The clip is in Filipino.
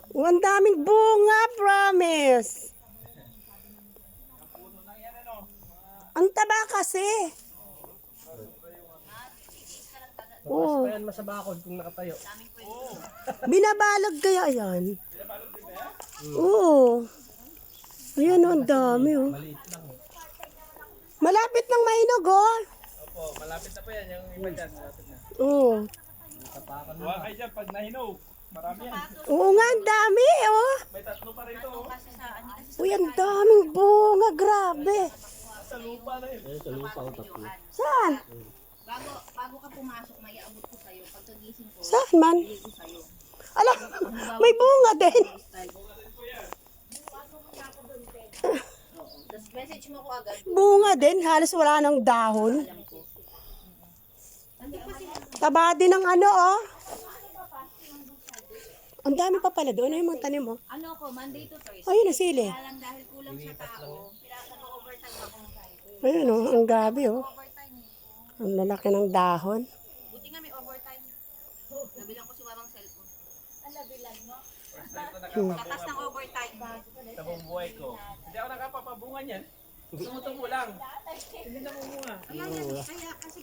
Oh, ang daming bunga, promise. Ang taba kasi. Oh. Kaya masabakod kung nakatayo. Binabalog kaya yan? Oo. Ayan, oh, ang dami, oh. Maliit lang. Malapit ng mahinog, oh. Opo, malapit na po yan. Yung iba dyan, malapit na. Oo. Huwag kayo dyan pag nahinog. Marami yan. Oo nga, ang dami, oh. May tatlo pa rito. Uy, ang daming bunga, grabe. Sa lupa na yun. Sa lupa ko tatlo. Saan? Bago ka pumasok, may aabot ko sa'yo. Pagkagising ko, Saan man? bigay ko sa'yo. Ala, may bunga din. Tapos message mo ko agad. Bunga din, halos wala nang dahon. Taba din ng ano, oh. Ang dami pa pala doon. Ano yung mga tanim mo? Ano ko, Monday to Thursday. Ayun, nasili. Kaya lang dahil kulang sa tao, nag-overtime ako. Ayun, oh, ang gabi, oh. Overtime eh. Ang lalaki ng dahon. Buti nga may overtime. Nabilang ko si mamang cellphone. First time ko nakapabunga Katas ng overtime. sa buong buhay ko. Hindi ako nakapapabunga niyan. Tumutubo lang. Hindi namumunga. Kaya kasi